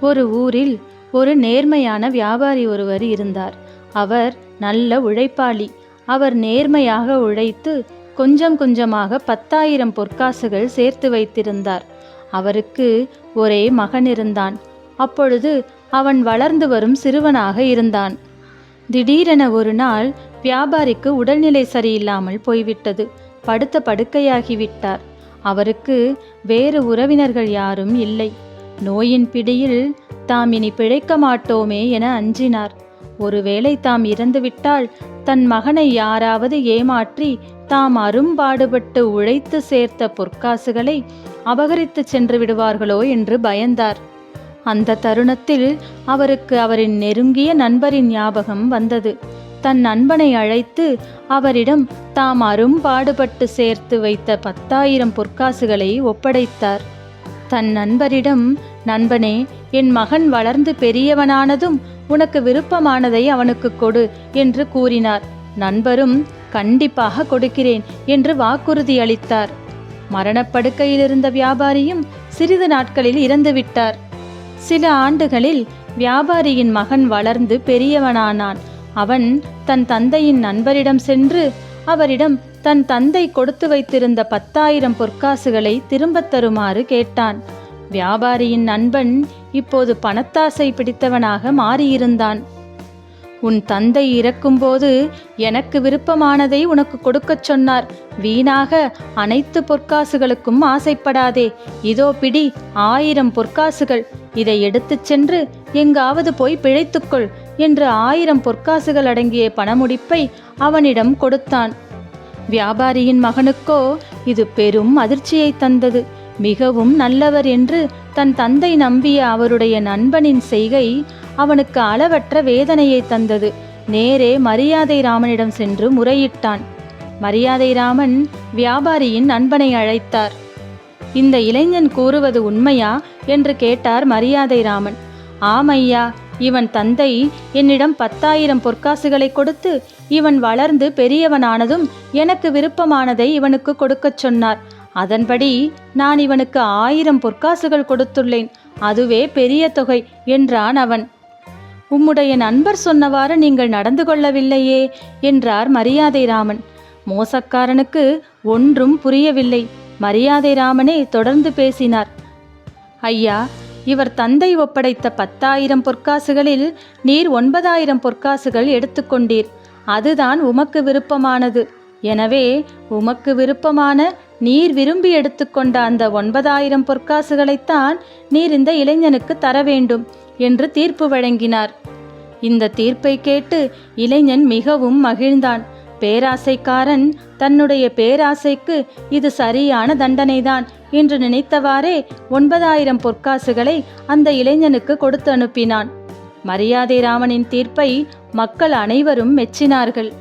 ஒரு ஊரில் ஒரு நேர்மையான வியாபாரி ஒருவர் இருந்தார். அவர் நல்ல உழைப்பாளி. அவர் நேர்மையாக உழைத்து கொஞ்சம் கொஞ்சமாக 10,000 பொற்காசுகள் சேர்த்து வைத்திருந்தார். அவருக்கு ஒரே மகன் இருந்தான். அப்பொழுது அவன் வளர்ந்து வரும் சிறுவனாக இருந்தான். திடீரென ஒரு நாள் வியாபாரிக்கு உடல்நிலை சரியில்லாமல் போய்விட்டது. படுத்த படுக்கையாகிவிட்டார். அவருக்கு வேறு உறவினர்கள் யாரும் இல்லை. நோயின் பிடியில் தாம் இனி பிழைக்க மாட்டோமே என அஞ்சினார். ஒருவேளை தாம் இறந்துவிட்டால் தன் மகனை யாராவது ஏமாற்றி தாம் அரும்பாடுபட்டு உழைத்து சேர்த்த பொற்காசுகளை அபகரித்து சென்று விடுவார்களோ என்று பயந்தார். அந்த தருணத்தில் அவருக்கு அவரின் நெருங்கிய நண்பரின் ஞாபகம் வந்தது. தன் நண்பனை அழைத்து அவரிடம் தாம் அரும்பாடுபட்டு சேர்த்து வைத்த 10,000 பொற்காசுகளை ஒப்படைத்தார். தன் நண்பரிடம், நண்பனே, என் மகன் வளர்ந்து பெரியவனானதும் உனக்கு விருப்பமானதை அவனுக்கு கொடு என்று கூறினார். நண்பரும் கண்டிப்பாக கொடுக்கிறேன் என்று வாக்குறுதி அளித்தார். மரணப்படுக்கையில் இருந்த வியாபாரியும் சிறிது நாட்களில் இறந்துவிட்டார். சில ஆண்டுகளில் வியாபாரியின் மகன் வளர்ந்து பெரியவனானான். அவன் தன் தந்தையின் நண்பரிடம் சென்று அவரிடம் தன் தந்தை கொடுத்து வைத்திருந்த 10,000 பொற்காசுகளை திரும்பத் தருமாறு கேட்டான். வியாபாரியின் நண்பன் இப்போது பணத்தாசை பிடித்தவனாக மாறியிருந்தான். உன் தந்தை இறக்கும்போது எனக்கு விருப்பமானதை உனக்கு கொடுக்கச் சொன்னார். வீணாக அனைத்து பொற்காசுகளுக்கும் ஆசைப்படாதே. இதோ பிடி 1000 பொற்காசுகள். இதை எடுத்துச் சென்று எங்காவது போய் பிழைத்துக்கொள் என்று 1000 பொற்காசுகள் அடங்கிய பணமுடிப்பை அவனிடம் கொடுத்தான். வியாபாரியின் மகனுக்கோ இது பெரும் அதிர்ச்சியை தந்தது. மிகவும் நல்லவர் என்று தன் தந்தை நம்பிய அவருடைய நண்பனின் செய்கை அவனுக்கு அளவற்ற வேதனையை தந்தது. நேரே மரியாதை ராமனிடம் சென்று முறையிட்டான். மரியாதை ராமன் வியாபாரியின் நண்பனை அழைத்தார். இந்த இளைஞன் கூறுவது உண்மையா என்று கேட்டார் மரியாதை ராமன். ஆமையா, இவன் தந்தை என்னிடம் 10,000 பொற்காசுகளை கொடுத்து இவன் வளர்ந்து பெரியவனானதும் எனக்கு விருப்பமானதை இவனுக்கு கொடுக்கச் சொன்னார். அதன்படி நான் இவனுக்கு 1000 பொற்காசுகள் கொடுத்துள்ளேன். அதுவே பெரிய தொகை என்றான் அவன். உம்முடைய நண்பர் சொன்னவாறு நீங்கள் நடந்து கொள்ளவில்லையே என்றார் மரியாதை ராமன். மோசக்காரனுக்கு ஒன்றும் புரியவில்லை. மரியாதை ராமனே தொடர்ந்து பேசினார். ஐயா, இவர் தந்தை ஒப்படைத்த 10,000 பொற்காசுகளில் நீர் 9,000 பொற்காசுகள் எடுத்துக்கொண்டீர். அதுதான் உமக்கு விருப்பமானது. எனவே உமக்கு விருப்பமான நீர் விரும்பி எடுத்துக்கொண்ட அந்த 9,000 பொற்காசுகளைத்தான் நீர் இந்த இளைஞனுக்கு தர வேண்டும் என்று தீர்ப்பு வழங்கினார். இந்த தீர்ப்பை கேட்டு இளைஞன் மிகவும் மகிழ்ந்தான். பேராசைக்காரன் தன்னுடைய பேராசைக்கு இது சரியான தண்டனைதான் என்று நினைத்தவாறே 9,000 பொற்காசுகளை அந்த இளைஞனுக்கு கொடுத்து அனுப்பினான். மரியாதை ராமனின் தீர்ப்பை மக்கள் அனைவரும் மெச்சினார்கள்.